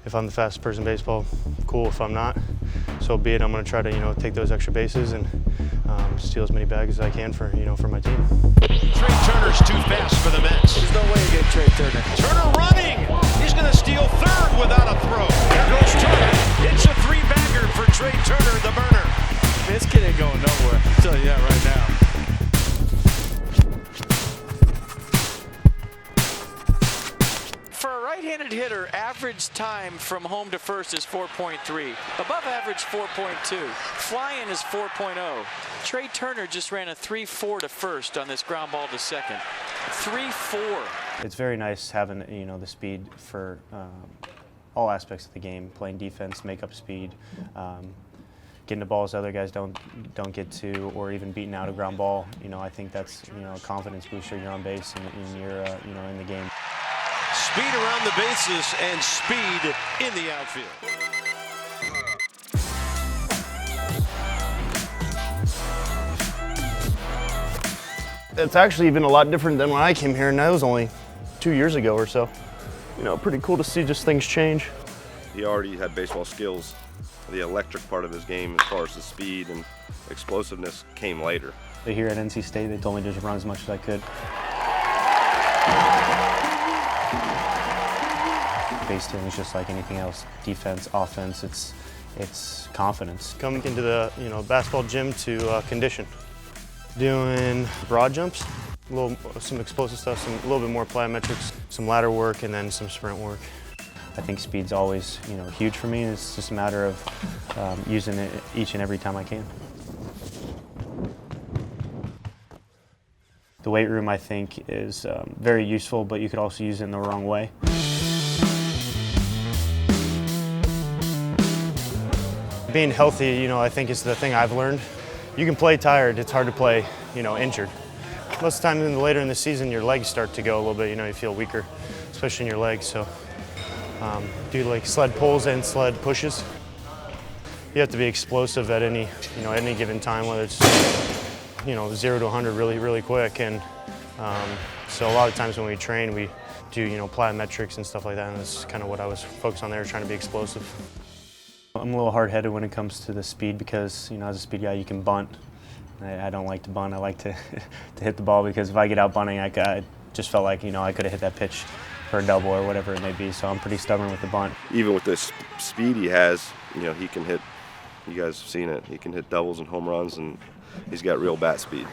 If I'm the fastest person in baseball, cool. If I'm not, so be it. I'm going to try to, take those extra bases and steal as many bags as I can for, for my team. Trea Turner's too fast for the Mets. There's no way to get Trea Turner. Turner running. He's going to steal third without a throw. There goes Turner. It's a three-bagger for Trea Turner, the burner. This kid ain't going nowhere. I'll tell you that right now. For a right-handed hitter, average time from home to first is 4.3. Above average, 4.2. Fly-in is 4.0. Trea Turner just ran a 3.4 to first on this ground ball to second. 3.4. It's very nice having, the speed for all aspects of the game, playing defense, make up speed, getting the balls other guys don't get to, or even beating out a ground ball. I think that's, a confidence booster. You're on base and you're, in the game. Speed around the bases and speed in the outfield. It's actually been a lot different than when I came here, and that was only 2 years ago or so. Pretty cool to see just things change. He already had baseball skills. The electric part of his game, as far as the speed and explosiveness, came later. Here at NC State, they told me to just run as much as I could. Base stealing is just like anything else. Defense, offense, it's confidence. Coming into the basketball gym to condition, doing broad jumps, some explosive stuff, a little bit more plyometrics, some ladder work, and then some sprint work. I think speed's always huge for me. It's just a matter of using it each and every time I can. The weight room, I think, is very useful, but you could also use it in the wrong way. Being healthy, I think is the thing I've learned. You can play tired, it's hard to play, injured. Most of the time later in the season, your legs start to go a little bit, you feel weaker, especially in your legs, so do like sled pulls and sled pushes. You have to be explosive at any given time, whether it's, 0 to 100 really, really quick, and so a lot of times when we train, we do, plyometrics and stuff like that, and that's kind of what I was focused on there, trying to be explosive. I'm a little hard-headed when it comes to the speed because, as a speed guy, you can bunt. I don't like to bunt. I like to hit the ball because if I get out bunting, I just felt like, I could have hit that pitch for a double or whatever it may be, so I'm pretty stubborn with the bunt. Even with the speed he has, he can hit, you guys have seen it, he can hit doubles and home runs, and he's got real bat speed.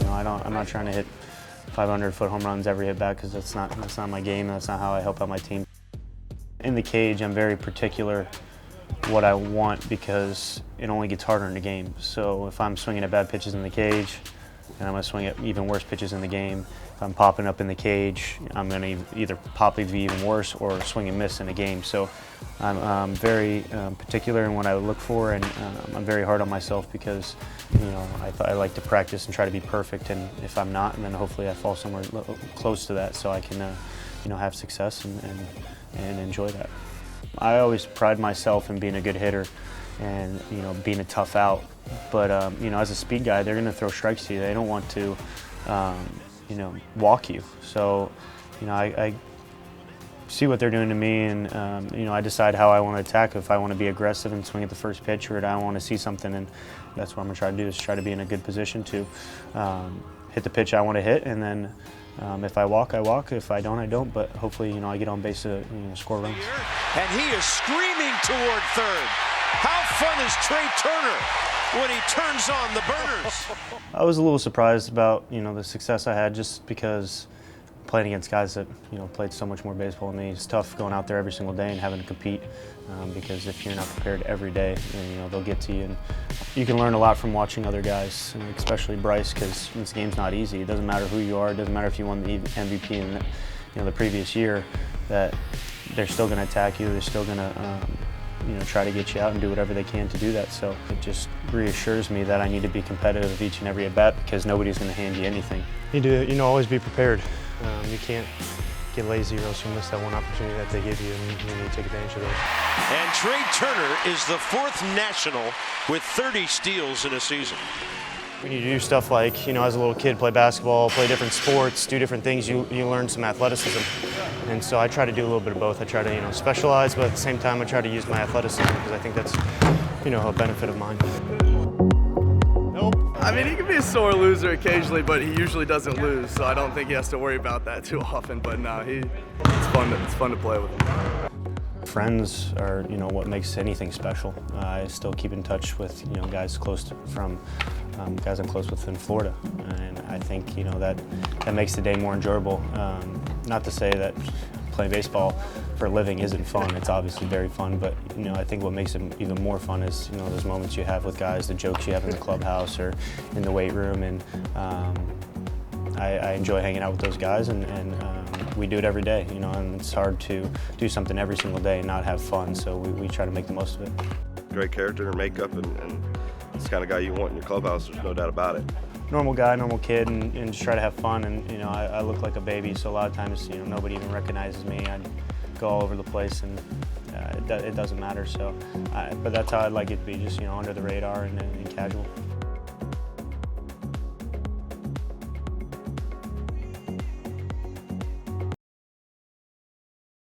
I'm not trying to hit 500-foot home runs every at bat because that's not my game. That's not how I help out my team. In the cage, I'm very particular what I want because it only gets harder in the game. So if I'm swinging at bad pitches in the cage, and I'm going to swing at even worse pitches in the game, if I'm popping up in the cage, I'm going to either pop even worse or swing and miss in a game. So I'm very particular in what I look for, and I'm very hard on myself because I like to practice and try to be perfect. And if I'm not, and then hopefully I fall somewhere close to that, so I can have success and enjoy that. I always pride myself in being a good hitter and being a tough out. But as a speed guy, they're going to throw strikes to you. They don't want to walk you. So I see what they're doing to me, and I decide how I want to attack. If I want to be aggressive and swing at the first pitch, or I want to see something, and that's what I'm going to try to do, is try to be in a good position to hit the pitch I want to hit, and then if I walk, I walk. If I don't, I don't. But hopefully, I get on base to score runs. And he is screaming toward third. How fun is Trea Turner when he turns on the burners? I was a little surprised about the success I had, just because playing against guys that played so much more baseball than me. It's tough going out there every single day and having to compete because if you're not prepared every day, then, they'll get to you. And you can learn a lot from watching other guys, especially Bryce, because this game's not easy. It doesn't matter who you are. It doesn't matter if you won the MVP in the previous year. That they're still going to attack you. They're still going to try to get you out and do whatever they can to do that. So it just reassures me that I need to be competitive each and every at bat because nobody's going to hand you anything. You need to always be prepared. You can't get lazy or else you'll miss that one opportunity that they give you, and you need to take advantage of those. And Trea Turner is the 4th national with 30 steals in a season. When you do stuff like, as a little kid, play basketball, play different sports, do different things, you learn some athleticism. And so I try to do a little bit of both. I try to, specialize, but at the same time I try to use my athleticism because I think that's, a benefit of mine. Nope. I mean, he can be a sore loser occasionally, but he usually doesn't lose, so I don't think he has to worry about that too often. But no, it's fun to play with him. Friends are, what makes anything special. I still keep in touch with, guys guys I'm close with in Florida, and I think, that makes the day more enjoyable. Not to say that playing baseball for a living isn't fun. It's obviously very fun, but I think what makes it even more fun is those moments you have with guys, the jokes you have in the clubhouse or in the weight room, and I enjoy hanging out with those guys, and we do it every day, and it's hard to do something every single day and not have fun, so we try to make the most of it. Great character and makeup, and it's the kind of guy you want in your clubhouse, there's no doubt about it. Normal guy, normal kid, and just try to have fun, and I look like a baby, so a lot of times nobody even recognizes me. I go all over the place, and it doesn't matter, so but that's how I'd like it to be, just under the radar and casual.